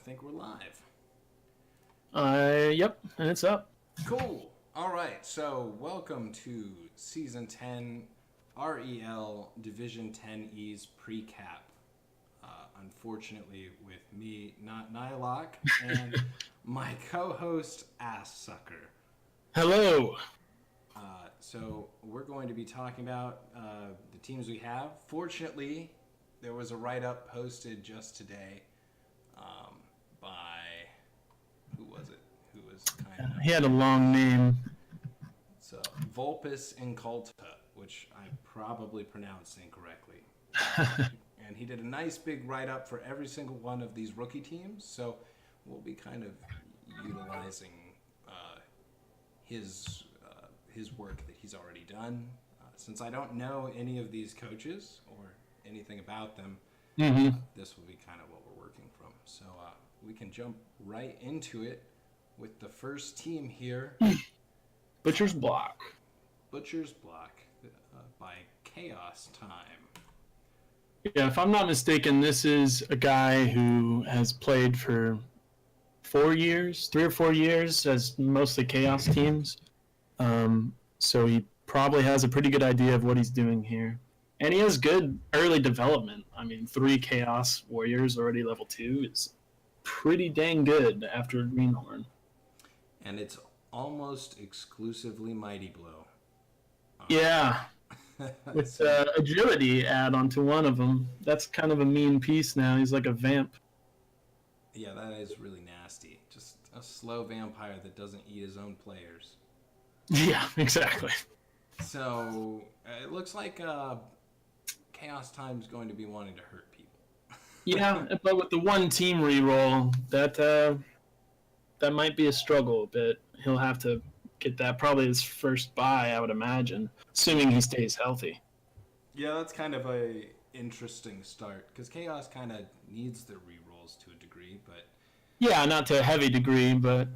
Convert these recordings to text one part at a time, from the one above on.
think we're live. Yep, and it's up. Cool. All right, so welcome to Season 10 REL Division 10E's Precap. Unfortunately, with me, NotNiloc, and my co-host, Ass Sucker. Hello. So we're going to be talking about the teams we have. Fortunately, there was a write-up posted just today by, who was it? Who was kind of... He had a long name. So, VulpesInculta, which I probably pronounced incorrectly. And he did a nice big write-up for every single one of these rookie teams. So we'll be kind of utilizing his work that he's already done. Since I don't know any of these coaches or anything about them, this will be kind of what we're working from. So we can jump right into it with the first team here. Butcher's Block. Butcher's Block by Chaos Time. Yeah, if I'm not mistaken, this is a guy who has played for 3 or 4 years as mostly Chaos teams. So he probably has a pretty good idea of what he's doing here. And he has good early development. I mean, 3 Chaos Warriors already level 2 is pretty dang good after Greenhorn. And it's almost exclusively Mighty Blow. Yeah. With agility add onto one of them. That's kind of a mean piece now. He's like a vamp. Yeah, that is really nasty. Just a slow vampire that doesn't eat his own players. Yeah, exactly. So it looks like Chaos Time's going to be wanting to hurt people. Yeah, but with the one team reroll, that might be a struggle a bit. He'll have to get that probably his first bye, I would imagine, assuming he stays healthy. Yeah, that's kind of a interesting start because Chaos kind of needs the rerolls to a degree, but yeah, not to a heavy degree, but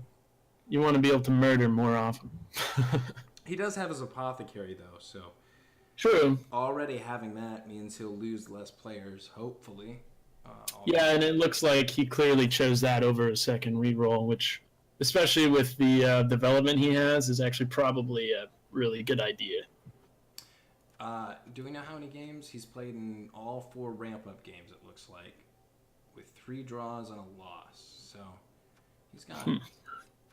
you want to be able to murder more often. He does have his apothecary though, so true. Already having that means he'll lose less players, hopefully. Yeah, and it looks like he clearly chose that over a second reroll, which, especially with the development he has, is actually probably a really good idea. Do we know how many games he's played in? All 4 ramp-up games, it looks like, with 3 draws and a loss. So he's got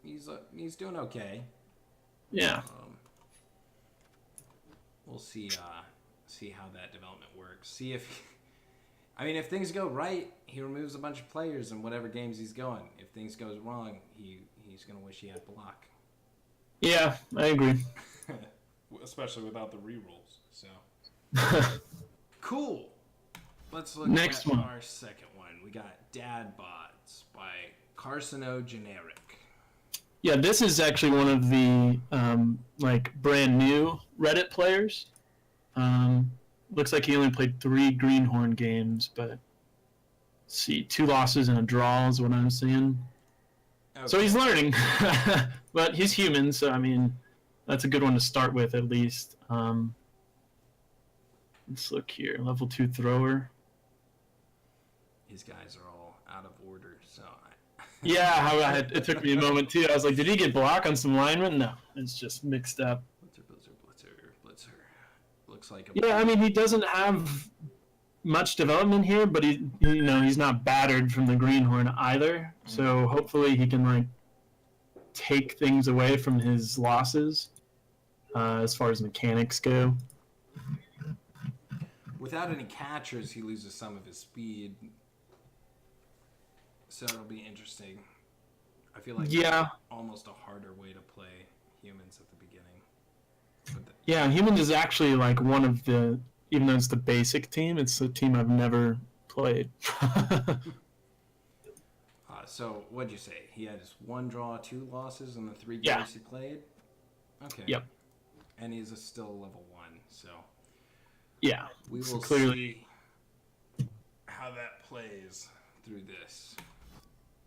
he's doing okay. Yeah. We'll see how that development works. See if if things go right, he removes a bunch of players in whatever games he's going. If things goes wrong, he's gonna wish he had block. Yeah, I agree. Especially without the rerolls. So cool. Let's look Next at one. Our second one. We got Dad Bods by Carcinogeneric. Yeah, this is actually one of the brand new Reddit players. Looks like he only played 3 Greenhorn games, but let's see, 2 losses and a draw is what I'm seeing. Okay. So he's learning, but he's human, so I mean, that's a good one to start with at least. Let's look here, level 2 thrower. These guys are all out of order, so. Yeah, it took me a moment too. I was like, did he get block on some linemen? No, it's just mixed up. Blitzer. Looks like a... Yeah, I mean, he doesn't have much development here, but he's not battered from the Greenhorn either. So hopefully he can take things away from his losses as far as mechanics go. Without any catchers, he loses some of his speed. So it'll be interesting. I feel like it's almost a harder way to play humans at the beginning. Yeah, humans is actually one of the, even though it's the basic team, it's the team I've never played. So what'd you say? He had his 1 draw, 2 losses in the 3 games he played? Okay. Yep. And he's still level 1, so... Yeah. We will clearly see how that plays through this.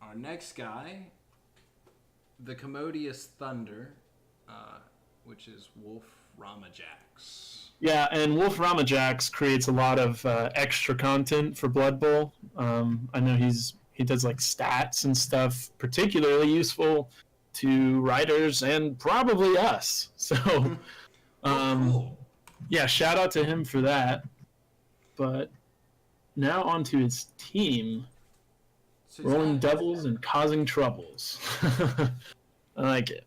Our next guy, the Commodious Thunder, which is Wolf Ramajax. Yeah, and Wolf Ramajax creates a lot of extra content for Blood Bowl. I know he's He does like stats and stuff, particularly useful to writers and probably us. So, Cool. yeah, shout out to him for that. But now onto his team. So Rolling doubles and causing troubles. I like it.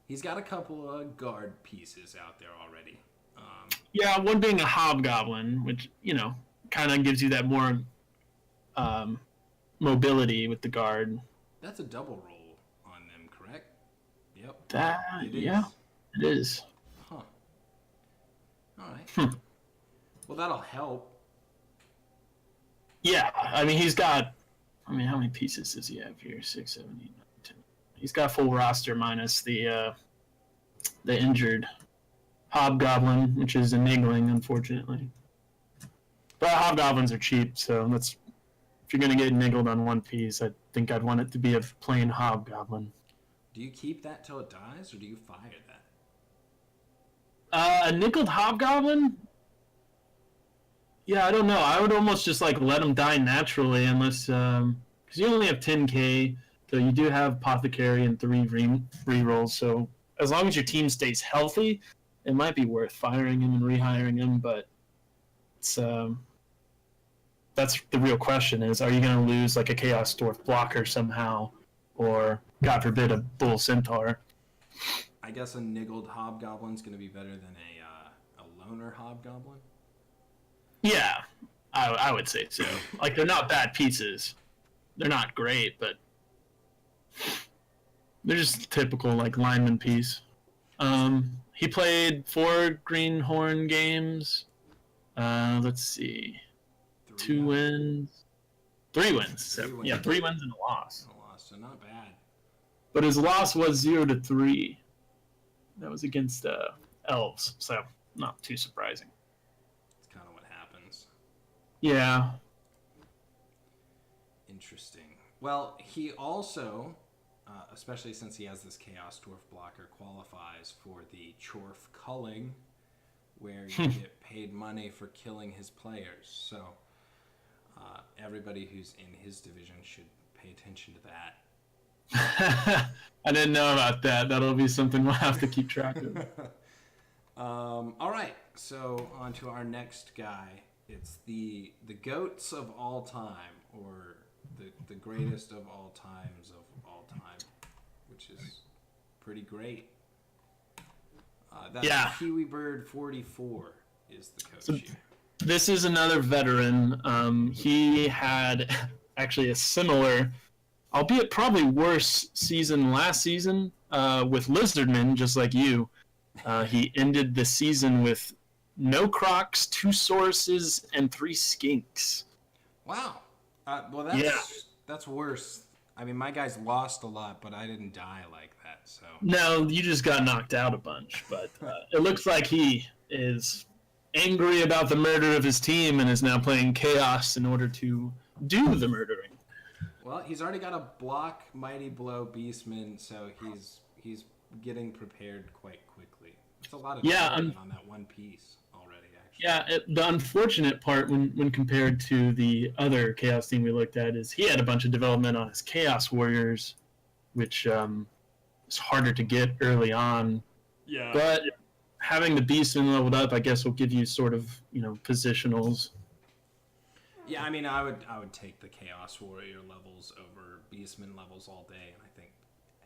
He's got a couple of guard pieces out there already. Yeah, one being a hobgoblin, which, kind of gives you that more mobility with the guard. That's a double roll on them, correct? Yep. It is. Huh. All right. Well, that'll help. Yeah, I mean, he's got... how many pieces does he have here? 6, 7, 8, 9, 10. He's got full roster minus the injured hobgoblin, which is a niggling, unfortunately. But hobgoblins are cheap, so if you're going to get niggled on one piece, I think I'd want it to be a plain hobgoblin. Do you keep that till it dies, or do you fire that? A nickeled hobgoblin? Yeah, I don't know. I would almost just let him die naturally, unless because you only have 10k, so you do have apothecary and 3 rerolls. So as long as your team stays healthy, it might be worth firing him and rehiring him. But it's that's the real question: is are you going to lose a Chaos Dwarf blocker somehow, or God forbid a Bull Centaur? I guess a niggled hobgoblin's going to be better than a loner hobgoblin. Yeah, I would say so. They're not bad pieces. They're not great, but they're just typical lineman piece. He played 4 Greenhorn games. Let's see, 2 wins, 3 wins. So, 3 wins. Yeah, 3 wins and a loss. So not bad. But his loss was 0-3. That was against elves, so not too surprising. It's kind of what happens. Yeah. Interesting. Well, he also, especially since he has this Chaos Dwarf blocker, qualifies for the Chorf culling, where you get paid money for killing his players. So everybody who's in his division should pay attention to that. I didn't know about that. That'll be something we'll have to keep track of. All right, so on to our next guy. It's the GOATs of all time, or the greatest of all times of all time, which is pretty great. That's Kiwi Bird 44 is the coach here. This is another veteran. He had actually a similar, albeit probably worse, season last season with Lizardman, just like you. He ended the season with no Crocs, 2 Sauruses, and 3 Skinks. Wow. Well, that's worse. I mean, my guys lost a lot, but I didn't die like that. So no, you just got knocked out a bunch. But it looks like he is angry about the murder of his team and is now playing Chaos in order to do the murdering. Well, he's already got a block Mighty Blow Beastman, so he's getting prepared quite quickly. It's a lot of time on that one piece already, actually. Yeah, the unfortunate part when compared to the other Chaos team we looked at is he had a bunch of development on his Chaos Warriors, which is harder to get early on. Yeah. But having the Beastman leveled up, I guess, will give you sort of, positionals. Yeah, I mean, I would take the Chaos Warrior levels over Beastman levels all day, and I think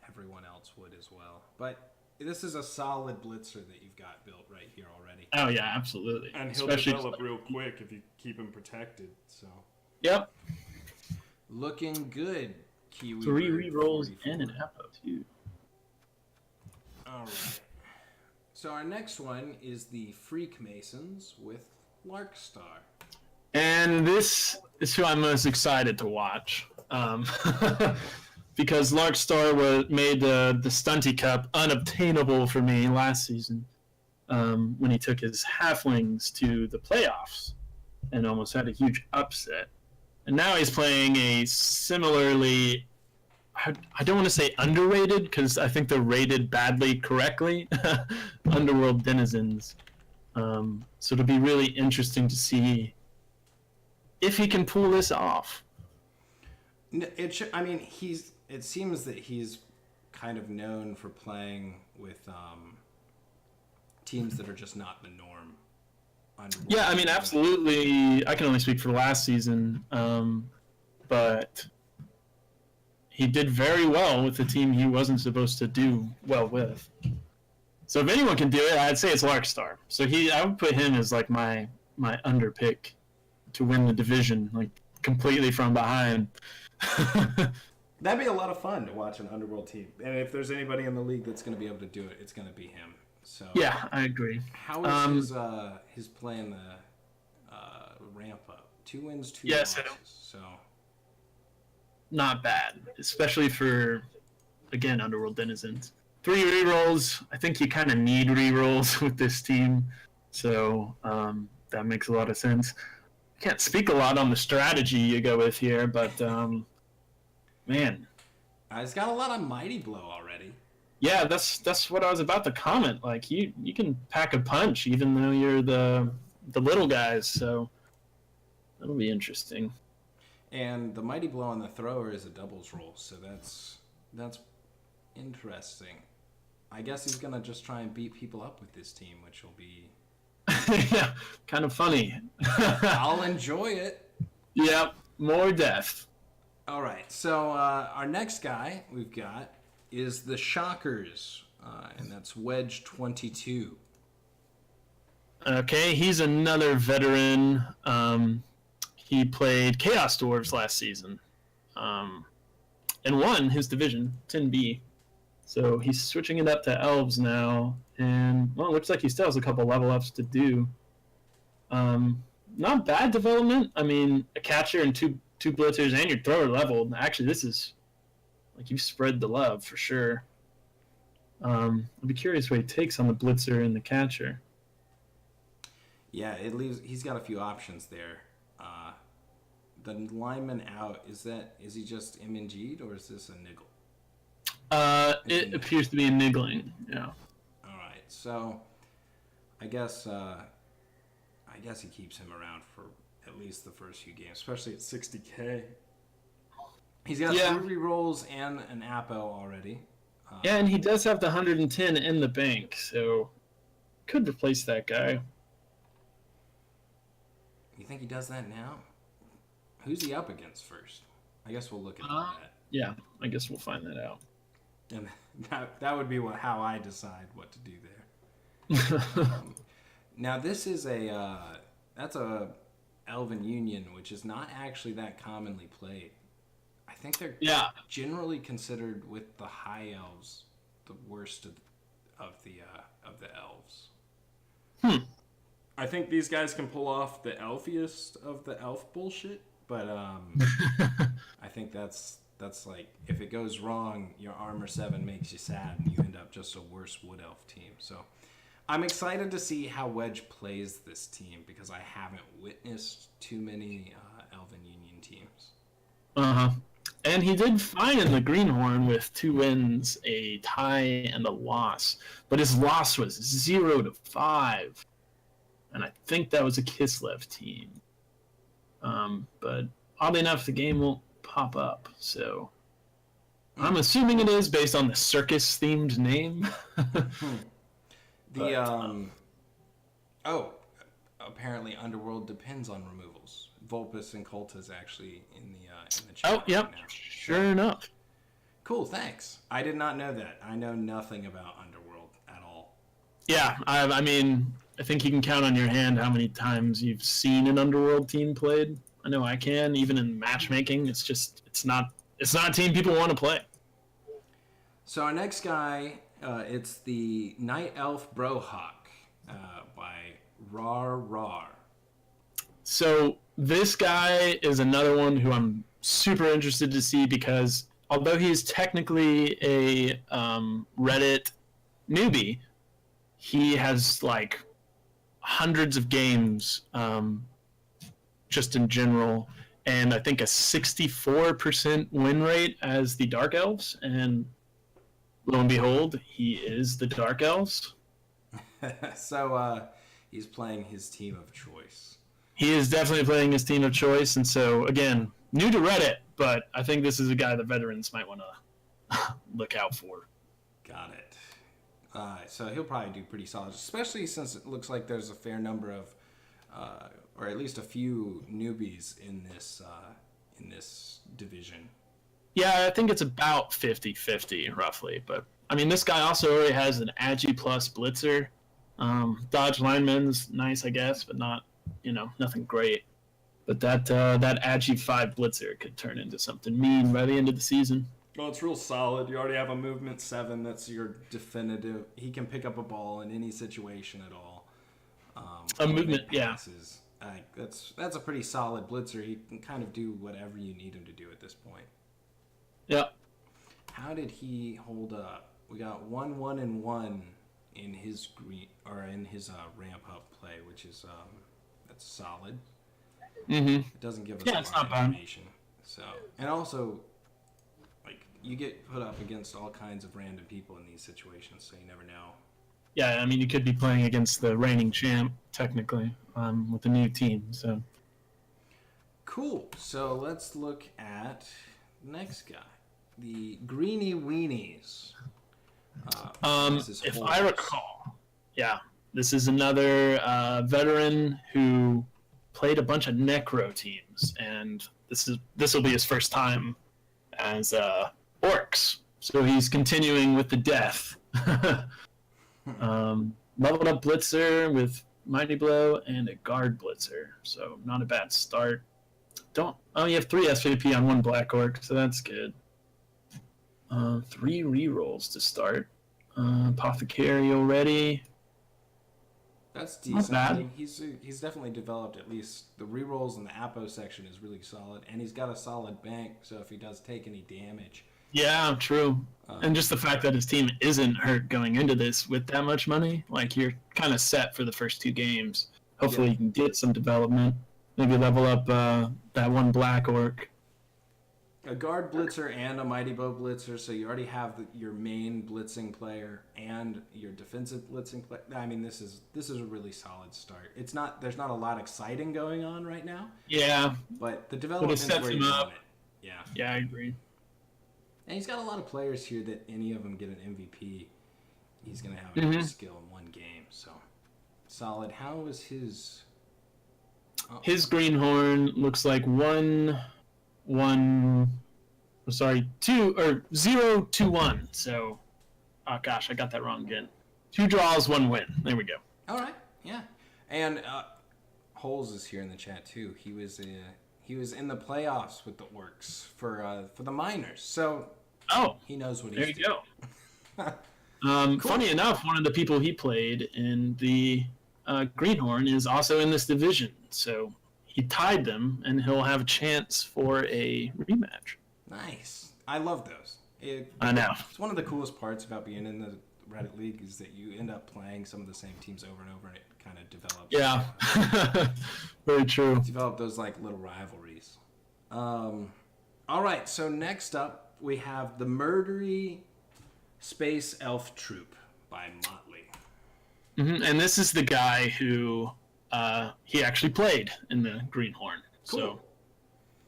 everyone else would as well. But this is a solid blitzer that you've got built right here already. Oh, yeah, absolutely. And he'll develop real quick if you keep him protected. So. Yep. Looking good, Kiwi. 3 rerolls and an Apo, too. All right. So our next one is the Freak Masons with Larkstar. And this is who I'm most excited to watch. Because Larkstar made the Stunty Cup unobtainable for me last season when he took his Halflings to the playoffs and almost had a huge upset. And now he's playing a similarly, I don't want to say underrated, because I think they're rated badly correctly, Underworld Denizens. So it'll be really interesting to see if he can pull this off. I mean, it seems that he's kind of known for playing with teams that are just not the norm. Yeah, I mean, absolutely. I can only speak for last season, but he did very well with the team he wasn't supposed to do well with. So if anyone can do it, I'd say it's Larkstar. So I would put him as like my under pick to win the division, like completely from behind. That'd be a lot of fun to watch an Underworld team. And if there's anybody in the league that's going to be able to do it, it's going to be him. So yeah, I agree. How is his playing the ramp up? 2 wins, 2 losses. So not bad, especially for, again, Underworld denizens. 3 rerolls. I think you kind of need rerolls with this team, so that makes a lot of sense. I can't speak a lot on the strategy you go with here, but man, he's got a lot of Mighty Blow already. Yeah, that's what I was about to comment. Like you can pack a punch even though you're the little guys, so that'll be interesting. And the Mighty Blow on the thrower is a doubles roll, so that's interesting. I guess he's gonna just try and beat people up with this team, which will be yeah, kind of funny. I'll enjoy it. Yep, more death. All right, so our next guy we've got is the Shockers, and that's Wedge 22. Okay, he's another veteran. He played Chaos Dwarves last season, and won his division, 10B. So he's switching it up to Elves now, and well, it looks like he still has a couple level ups to do. Not bad development. I mean, a catcher and two blitzers and your thrower leveled. Actually, this is like you spread the love for sure. I'll be curious what he takes on the blitzer and the catcher. Yeah, he's got a few options there. The lineman out, is he just MNG'd or is this a niggle? It appears to be a niggling. Yeah. All right, so I guess he keeps him around for at least the first few games, especially at 60K. He's got 3 rolls and an Apo already. Yeah, and he does have the 110 in the bank, so could replace that guy. You think he does that now? Who's he up against first? I guess we'll look at that. Yeah, I guess we'll find that out. And that would be how I decide what to do there. Now this is that's a Elven Union, which is not actually that commonly played. I think they're generally considered with the high elves the worst of the elves. I think these guys can pull off the elfiest of the elf bullshit, but I think that's like if it goes wrong, your armor 7 makes you sad, and you end up just a worse wood elf team. So I'm excited to see how Wedge plays this team because I haven't witnessed too many Elven Union teams. And he did fine in the Greenhorn with 2 wins, a tie, and a loss. But his loss was 0-5. And I think that was a Kislev team. But oddly enough, the game won't pop up. So I'm assuming it is based on the circus-themed name. Apparently Underworld depends on removals. VulpesInculta is actually in the chat. Oh, yep. Right now. Sure enough. Cool, thanks. I did not know that. I know nothing about Underworld at all. Yeah, I mean, I think you can count on your hand how many times you've seen an Underworld team played. I know I can, even in matchmaking. It's not a team people want to play. So our next guy, it's the Night Elf Brohawk by Rar. So this guy is another one who I'm super interested to see because although he's technically a Reddit newbie, he has like hundreds of games just in general, and I think a 64% win rate as the Dark Elves, and lo and behold, he is the Dark Elves. So he's playing his team of choice. he is definitely playing his team of choice, and so again, new to Reddit, but I think this is a guy the veterans might want to look out for. Got it. So he'll probably do pretty solid, especially since it looks like there's a fair number of, or at least a few newbies in this division. Yeah, I think it's about 50-50 roughly, but I mean, this guy also already has an Agi plus blitzer. Dodge lineman's nice, I guess, but not, nothing great. But that Agi 5 blitzer could turn into something mean by the end of the season. Well, it's real solid. You already have a movement 7. That's your definitive. He can pick up a ball in any situation at all. A movement, passes. That's a pretty solid blitzer. He can kind of do whatever you need him to do at this point. Yeah. How did he hold up? We got 1-1-1 in his ramp up play, which is that's solid. Mm-hmm. It doesn't give us a lot of information. So, and also, like, you get put up against all kinds of random people in these situations, so you never know. Yeah, I mean, you could be playing against the reigning champ technically with a new team. So. Cool. So let's look at the next guy, the Greeny Weenies. If I recall, yeah, this is another veteran who played a bunch of Necro teams, and this will be his first time as Orcs. So he's continuing with the death. Leveled up Blitzer with Mighty Blow and a Guard Blitzer, so not a bad start. You have 3 SVP on 1 Black Orc, so that's good. 3 rerolls to start. Apothecary already. That's decent. Not bad. I mean, he's definitely developed at least the rerolls in the Apo section is really solid, and he's got a solid bank. So if he does take any damage, yeah, true. And just the fact that his team isn't hurt going into this with that much money, like you're kind of set for the first 2 games. Hopefully, you can get some development. Maybe level up that 1 Black Orc. A Guard Blitzer and a Mighty Bow Blitzer, so you already have your main blitzing player and your defensive blitzing player. I mean, this is a really solid start. There's not a lot exciting going on right now. Yeah, but the development is where you want it. Yeah. Yeah, I agree. And he's got a lot of players here that any of them get an MVP, he's gonna have a skill in 1 game. So solid. How is his? Oh. His Greenhorn looks like 0-2-1. So, oh gosh, I got that wrong again. 2 draws, 1 win. There we go. All right, yeah. And Holes is here in the chat too. He was in the playoffs with the Orcs for the minors. So he knows what he's doing. There you go. Cool. Funny enough, one of the people he played in the Greenhorn is also in this division. So he tied them, and he'll have a chance for a rematch. Nice. I love those. I know. It's one of the coolest parts about being in the Reddit League is that you end up playing some of the same teams over and over, and it kind of develops. Yeah. Very true. Develop those like little rivalries. All right. So next up, we have the Murdery Space Elf Troop by Motley. Mm-hmm. And this is the guy who he actually played in the Greenhorn. Cool.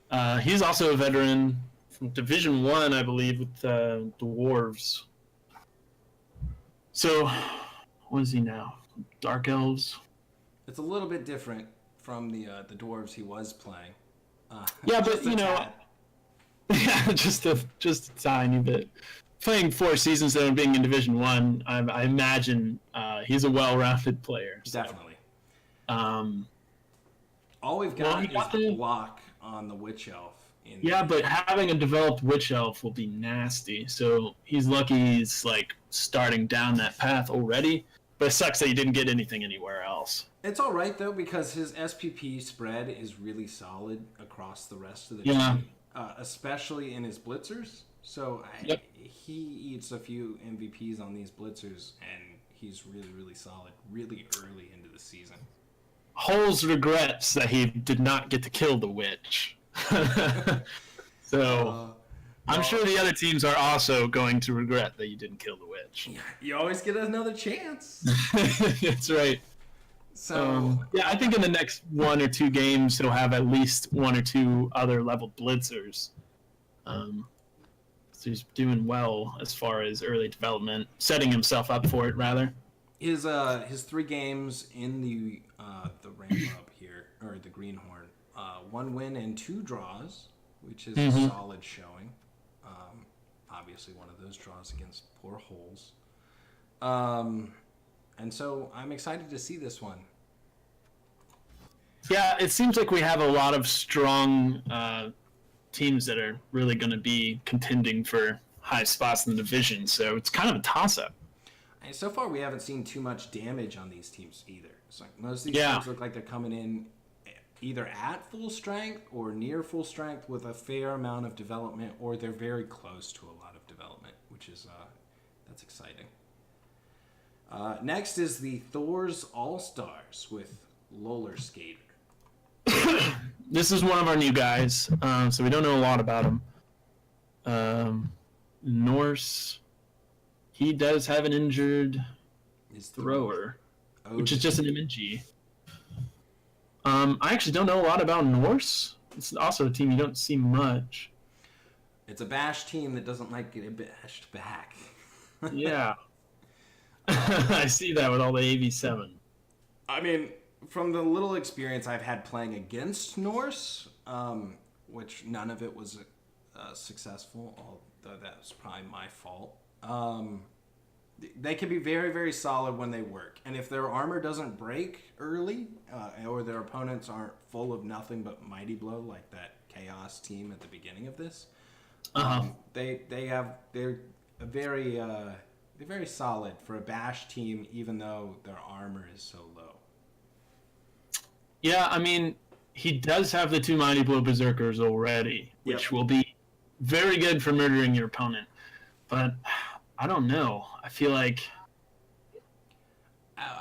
So he's also a veteran from Division 1, I believe, with the Dwarves. So, what is he now? Dark Elves? It's a little bit different from the Dwarves he was playing. Yeah, but yeah, just a tiny bit. Playing 4 seasons though and being in Division 1, I imagine he's a well-rounded player. So. Definitely. All we've got is a block on the Witch Elf. But having a developed Witch Elf will be nasty. So he's lucky he's like starting down that path already. But it sucks that he didn't get anything anywhere else. It's all right though because his SPP spread is really solid across the rest of the team, especially in his blitzers. So he eats a few MVPs on these blitzers, and he's really, really solid really early into the season. Holes regrets that he did not get to kill the witch. So I'm sure the other teams are also going to regret that you didn't kill the witch. You always get another chance. That's right. So yeah, I think in the next 1 or 2 games he'll have at least 1 or 2 other level blitzers. So he's doing well as far as early development, setting himself up for it rather. his 3 games in the ramp up here, or the Greenhorn, 1 win and 2 draws, which is a solid showing. Obviously, one of those draws against poor holes. And so I'm excited to see this one. Yeah, it seems like we have a lot of strong teams that are really going to be contending for high spots in the division, so it's kind of a toss-up. And so far, we haven't seen too much damage on these teams either. So most of these teams look like they're coming in either at full strength or near full strength with a fair amount of development, or they're very close to a lot of development, which is that's exciting. Next is the Thor's All-Stars with Roller Skater. This is one of our new guys, so we don't know a lot about him. Norse, he does have an injured thrower, which is just an MNG. I actually don't know a lot about Norse. It's also a team you don't see much. It's a bash team that doesn't like getting bashed back. Yeah. I see that with all the AV7. I mean, from the little experience I've had playing against Norse, which none of it was successful, although that was probably my fault. They can be very, very solid when they work. And if their armor doesn't break early, or their opponents aren't full of nothing but Mighty Blow, like that Chaos team at the beginning of this, they're very solid for a bash team, even though their armor is so low. Yeah, I mean, he does have the 2 Mighty Blow Berserkers already, which will be very good for murdering your opponent. But I don't know. I feel like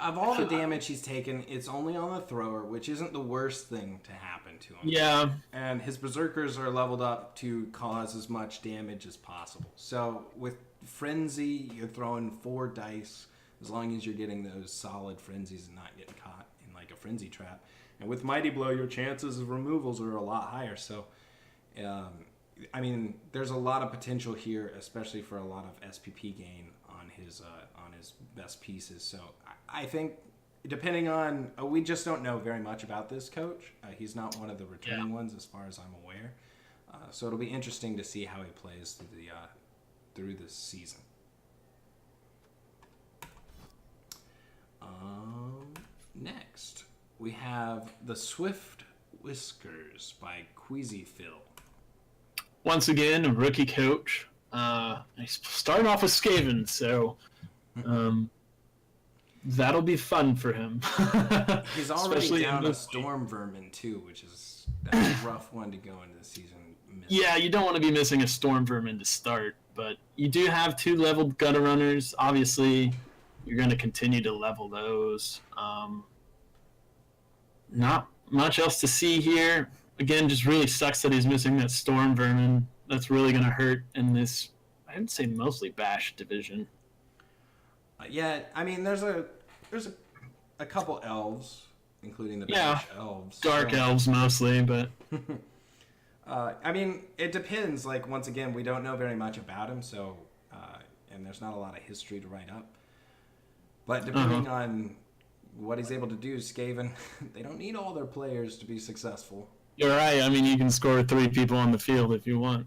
of all the damage he's taken, it's only on the thrower, which isn't the worst thing to happen to him. Yeah. And his Berserkers are leveled up to cause as much damage as possible. So with Frenzy, you're throwing 4 dice, as long as you're getting those solid Frenzies and not getting caught in like a Frenzy trap. And with Mighty Blow, your chances of removals are a lot higher. So, I mean, there's a lot of potential here, especially for a lot of SPP gain on his best pieces. So I think, depending on, we just don't know very much about this coach. He's not one of the returning ones, as far as I'm aware. So it'll be interesting to see how he plays through this season. Next, we have the Swift Whiskers by Queasy Phil. Once again, a rookie coach. He's starting off with Skaven, so that'll be fun for him. He's already down a Storm Vermin, too, which is a rough one to go into the season. Yeah, you don't want to be missing a Storm Vermin to start, but you do have 2 leveled Gutter Runners. Obviously, you're going to continue to level those. Not much else to see here. Again, just really sucks that he's missing that Storm Vermin. That's really going to hurt in this, I'd say, mostly bash division. Yeah, I mean, there's a couple elves, including the bash elves. Dark elves mostly, but... I mean, it depends. Like, once again, we don't know very much about him, so... and there's not a lot of history to write up. But depending on what he's able to do, Skaven, they don't need all their players to be successful. You're right. I mean, you can score 3 people on the field if you want.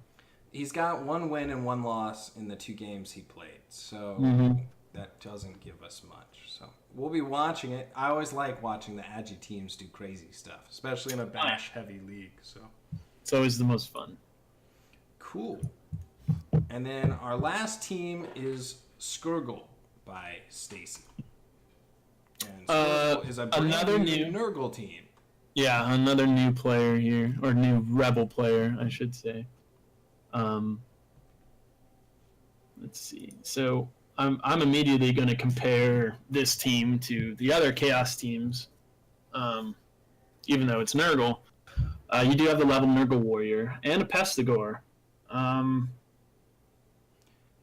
He's got 1 win and 1 loss in the 2 games he played, so that doesn't give us much. So we'll be watching it. I always like watching the Agi teams do crazy stuff, especially in a bash-heavy league. So it's always the most fun. Cool. And then our last team is Skurgle by Stacy. And Skurgle is another new Nurgle team. Yeah, another new player here, or new Rebel player, I should say. Let's see. So I'm immediately going to compare this team to the other Chaos teams, even though it's Nurgle. You do have the level Nurgle Warrior and a Pestigore.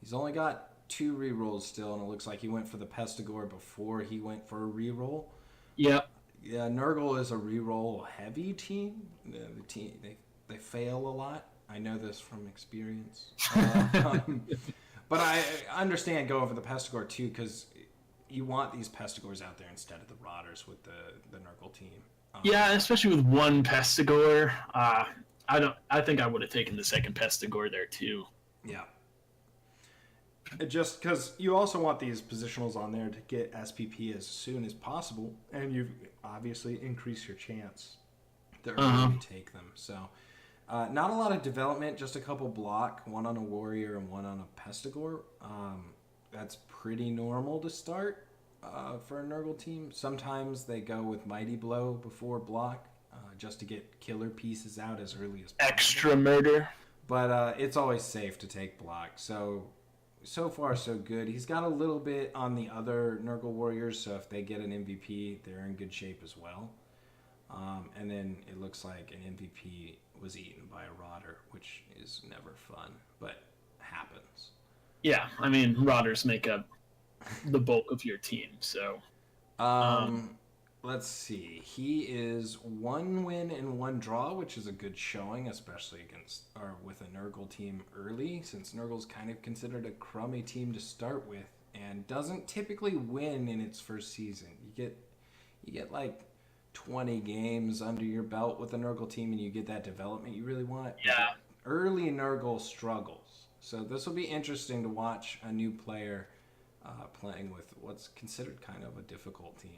He's only got 2 rerolls still, and it looks like he went for the Pestigore before he went for a reroll. Yep. Yeah, Nurgle is a reroll heavy team. The team they fail a lot. I know this from experience. But I understand going for the Pestigore too, because you want these Pestigores out there instead of the Rotters with the Nurgle team. Yeah, especially with one Pestigore. I think I would have taken the second Pestigore there too. Yeah. Just because you also want these positionals on there to get SPP as soon as possible, and you obviously increase your chance. The earlier you take them. So, not a lot of development, just a couple block, one on a warrior and one on a Pestigore. That's pretty normal to start for a Nurgle team. Sometimes they go with Mighty Blow before block, just to get killer pieces out as early as possible. Extra murder. But it's always safe to take block. So far, so good. He's got a little bit on the other Nurgle warriors, so if they get an MVP, they're in good shape as well. And then it looks like an MVP was eaten by a Rotter, which is never fun, but happens. Yeah, I mean, Rotters make up the bulk of your team, so... Let's see. He is 1 win and 1 draw, which is a good showing, especially with a Nurgle team early, since Nurgle's kind of considered a crummy team to start with and doesn't typically win in its first season. You get like 20 games under your belt with a Nurgle team, and you get that development you really want. Yeah. Early Nurgle struggles. So this will be interesting to watch a new player playing with what's considered kind of a difficult team.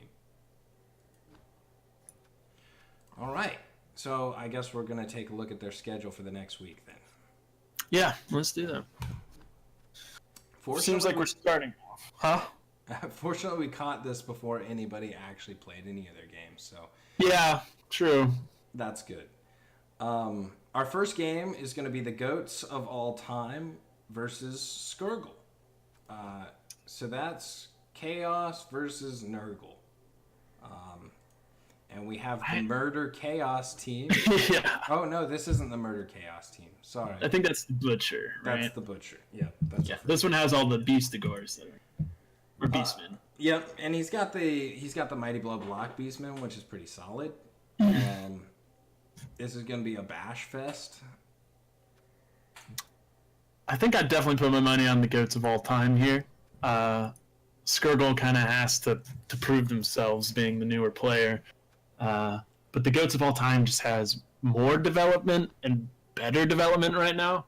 All right. So I guess we're going to take a look at their schedule for the next week then. Yeah, let's do that. Seems like we're starting. Huh? Fortunately, we caught this before anybody actually played any of their games. So yeah, true. That's good. Our first game is going to be the GOATs of all time versus Skirgle. So that's Chaos versus Nurgle. And we have the Murder Chaos team. Yeah. Oh, no, this isn't the Murder Chaos team. Sorry. I think that's the Butcher, right? That's the Butcher. Yeah. This one has all the Beastigores there. Or Beastmen. Yep, and he's got the Mighty Blow Block Beastman, which is pretty solid. This is going to be a bash fest. I think I'd definitely put my money on the GOATs of all time here. Skirgle kind of has to prove themselves being the newer player. But the GOATs of all time just has more development and better development right now.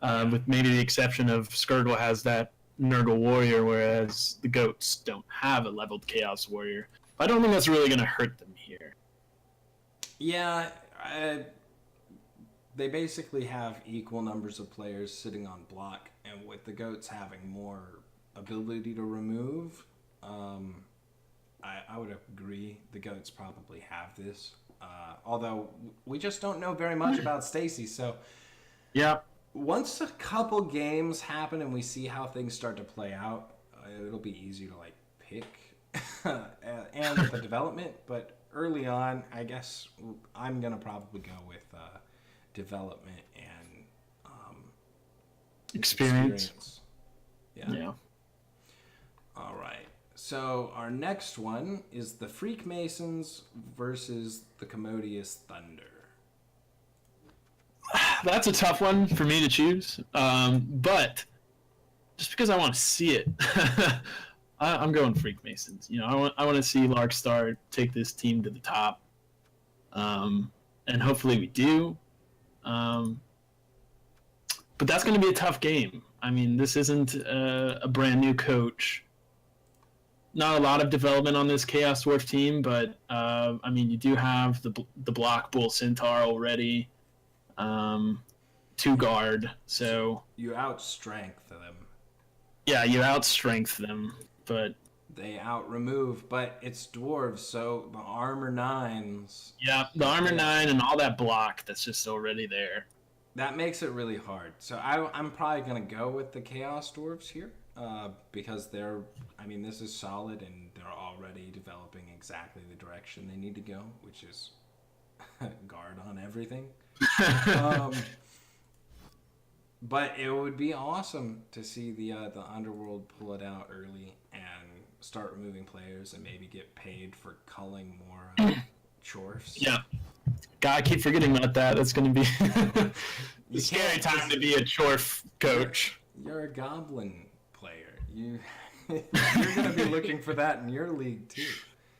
With maybe the exception of Skirgle has that Nurgle Warrior, whereas the GOATs don't have a leveled Chaos Warrior. I don't think that's really going to hurt them here. Yeah, they basically have equal numbers of players sitting on block, and with the GOATs having more ability to remove, I would agree the GOATs probably have this. Although we just don't know very much about Stacy, so yeah. Once a couple games happen and we see how things start to play out, it'll be easy to like pick and with the development. But early on, I guess I'm gonna probably go with development and experience. Yeah. All right. So our next one is the Freak Masons versus the Commodious Thunder. That's a tough one for me to choose, but just because I want to see it, I'm going Freak Masons. You know, I want to see Larkstar take this team to the top, and hopefully we do. But that's going to be a tough game. I mean, this isn't a brand new coach. Not a lot of development on this Chaos Dwarf team, but I mean, you do have the Block Bull Centaur already. 2 guard, so you outstrength them. Yeah, you outstrength them, but they outremove. But it's dwarves, so the armor 9s. Yeah, the armor 9 and all that block that's just already there. That makes it really hard. So I'm probably gonna go with the Chaos Dwarves here, because this is solid and they're already developing exactly the direction they need to go, which is guard on everything. But it would be awesome to see the underworld pull it out early and start removing players and maybe get paid for culling more chorfs. Yeah. God, I keep forgetting about that. That's going to be a scary time to be a chorf coach. You're a goblin player. You're going to be looking for that in your league, too.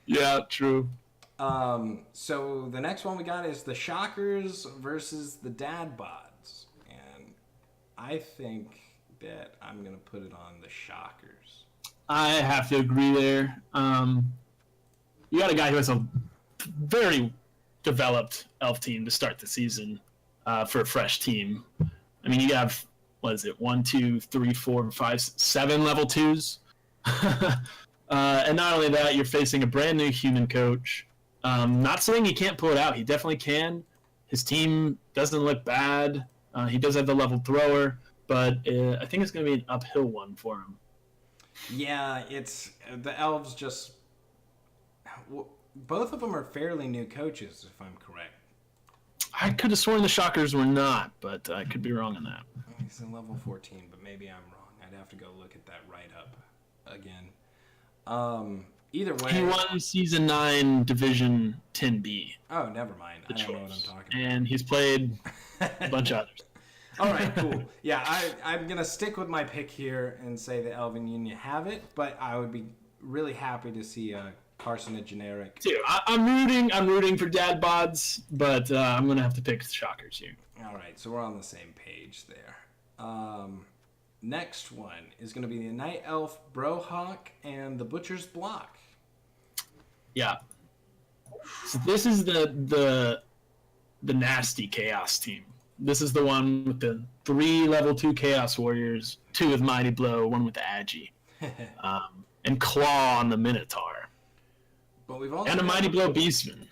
Yeah, true. So the next one we got is the Shockers versus the Dad Bods. And I think that I'm going to put it on the Shockers. I have to agree there. You got a guy who has a very developed elf team to start the season for a fresh team. I mean, you have, 1, 2, 3, 4, 5, 7 level 2s. And not only that, you're facing a brand new human coach. Not saying he can't pull it out. He definitely can. His team doesn't look bad. He does have the level thrower, but I think it's going to be an uphill one for him. Yeah, it's the elves just... Both of them are fairly new coaches, if I'm correct. I could have sworn the Shockers were not, but I could be wrong on that. He's in level 14, but maybe I'm wrong. I'd have to go look at that right up again. Either way... He won Season 9 Division 10B. Oh, never mind. I don't know what I'm talking about. And he's played a bunch of others. All right, cool. Yeah, I'm going to stick with my pick here and say the Elven Union have it, but I would be really happy to see Carson a generic. Dude, I'm rooting for Dad Bods, but I'm going to have to pick the Shockers here. All right, so we're on the same page there. Next one is going to be the Night Elf Brohawk and the Butcher's Block. Yeah. So this is the nasty Chaos team. This is the one with the 3 level 2 Chaos Warriors, 2 with Mighty Blow, 1 with the Agi, and Claw on the Minotaur. But we've also and a Mighty Blow Beastman.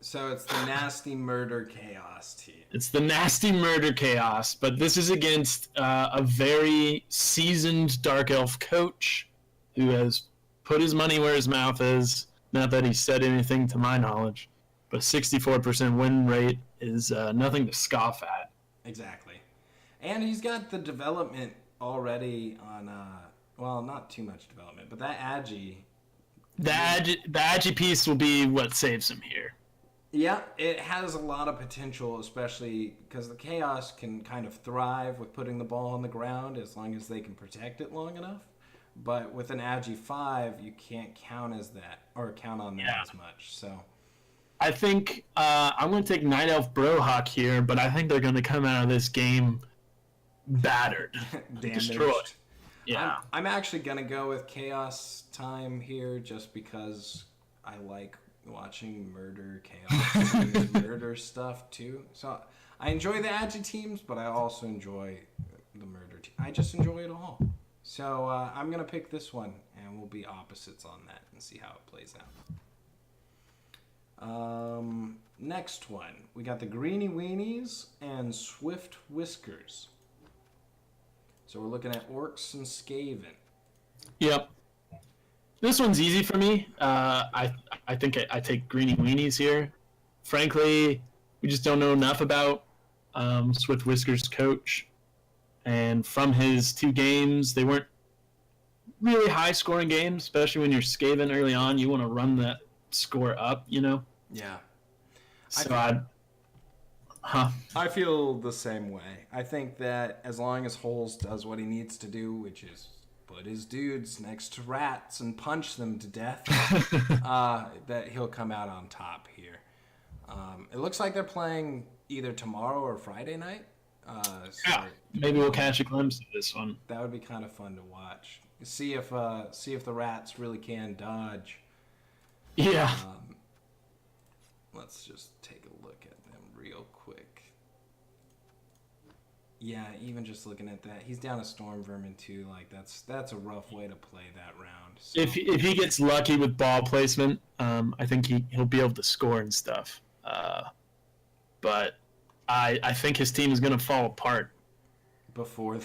So it's the Nasty Murder Chaos team. It's the Nasty Murder Chaos, but this is against a very seasoned Dark Elf coach who has put his money where his mouth is. Not that he said anything to my knowledge, but 64% win rate is nothing to scoff at. Exactly. And he's got the development already on, well, not too much development, but that Agi... The Agi piece will be what saves him here. Yeah, it has a lot of potential, especially because the Chaos can kind of thrive with putting the ball on the ground as long as they can protect it long enough. But with an Agi 5, you can't count on that as much. So I think I'm going to take Night Elf Brohawk here, but I think they're going to come out of this game battered, destroyed. Yeah, I'm actually going to go with Chaos Time here just because I like watching murder, chaos, murder stuff too. So I enjoy the Agi teams, but I also enjoy the murder team. I just enjoy it all. So I'm going to pick this one, and we'll be opposites on that and see how it plays out. Next one, we got the Greeny Weenies and Swift Whiskers. So we're looking at Orcs and Skaven. Yep. This one's easy for me. I think I take Greeny Weenies here. Frankly, we just don't know enough about Swift Whiskers' coach. And from his 2 games, they weren't really high-scoring games, especially when you're Skaven early on. You want to run that score up, you know? Yeah. So I feel the same way. I think that as long as Holes does what he needs to do, which is put his dudes next to rats and punch them to death, that he'll come out on top here. It looks like they're playing either tomorrow or Friday night. Yeah, maybe we'll catch a glimpse of this one. That would be kind of fun to watch. See if the rats really can dodge. Yeah. Let's just take a look at them real quick. Yeah, even just looking at that, he's down a Storm Vermin too. Like that's a rough way to play that round. So. If he gets lucky with ball placement, I think he'll be able to score and stuff. But I think his team is going to fall apart before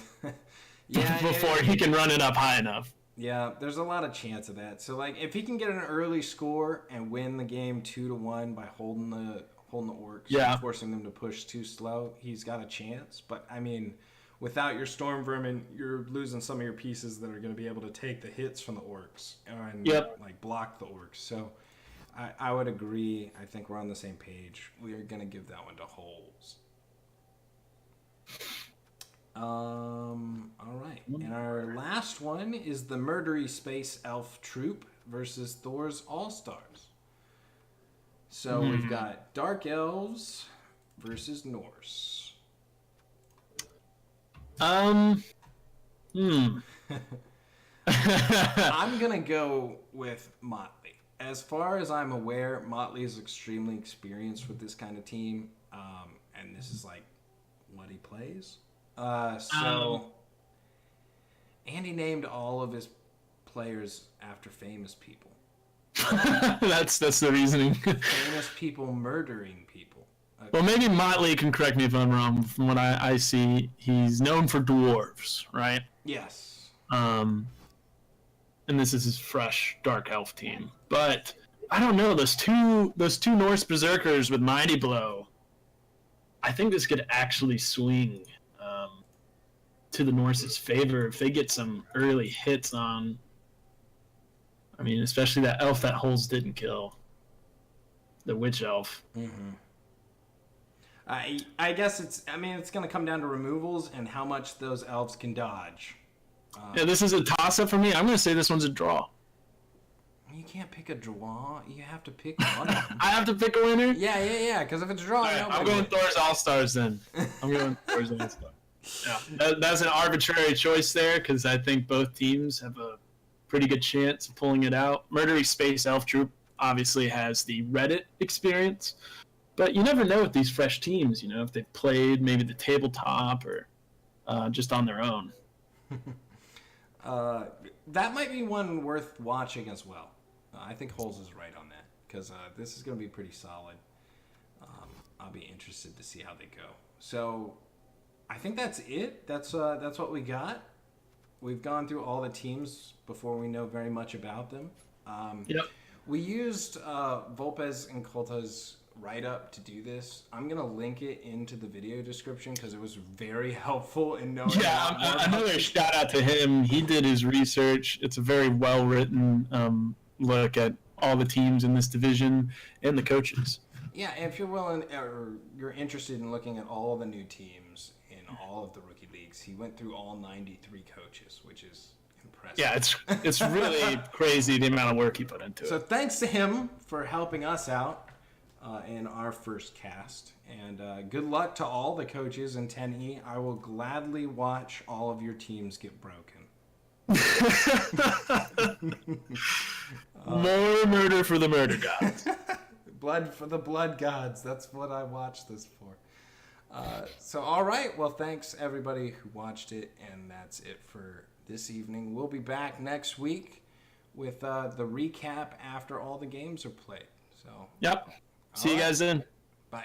he can run it up high enough. Yeah, there's a lot of chance of that. So like if he can get an early score and win the game 2-1 by holding the Orcs and forcing them to push too slow, he's got a chance. But I mean, without your storm vermin, you're losing some of your pieces that are going to be able to take the hits from the orcs and like block the orcs. So I would agree. I think we're on the same page. We are going to give that one to holes. All right. And our last one is the Murdery Space Elf Troop versus Thor's All-Stars. So we've got Dark Elves versus Norse. I'm gonna go with Motley. As far as I'm aware, Motley is extremely experienced with this kind of team, and this is like what he plays. And he named all of his players after famous people. That's the reasoning. Famous people murdering people. Okay. Well, maybe Motley can correct me if I'm wrong. From what I see, he's known for dwarves, right? Yes. And this is his fresh dark elf team. But I don't know, those two Norse berserkers with Mighty Blow. I think this could actually swing to the Norse's favor if they get some early hits on. I mean, especially that elf that Holes didn't kill, the witch elf. Mm-hmm. I guess it's going to come down to removals and how much those elves can dodge. Yeah, this is a toss-up for me. I'm going to say this one's a draw. You can't pick a draw. You have to pick one of them. I have to pick a winner? Yeah. Because if it's a draw, right, I'm going Thor's All-Stars then. I'm going Thor's All-Stars. Yeah, that's an arbitrary choice there because I think both teams have a pretty good chance of pulling it out. Murdery Space Elf Troop obviously has the Reddit experience. But you never know with these fresh teams, if they've played maybe the tabletop or just on their own. That might be one worth watching as well. I think Holes is right on that because this is going to be pretty solid. I'll be interested to see how they go. So I think that's it. That's what we got. We've gone through all the teams before we know very much about them. Yep. We used VulpesInculta's write-up to do this. I'm going to link it into the video description because it was very helpful in knowing. Yeah, another shout out to him. He did his research. It's a very well-written look at all the teams in this division and the coaches. Yeah, if you're willing or you're interested in looking at all the new teams in all of the rookie leagues, he went through all 93 coaches, which is impressive. Yeah, it's really crazy the amount of work he put into it. So thanks to him for helping us out in our first cast. And good luck to all the coaches in 10E. I will gladly watch all of your teams get broken. More murder for the murder gods. Blood for the blood gods. That's what I watched this for. So, all right. Well, thanks, everybody who watched it. And that's it for this evening. We'll be back next week with the recap after all the games are played. So. Yep. See you guys then. Bye.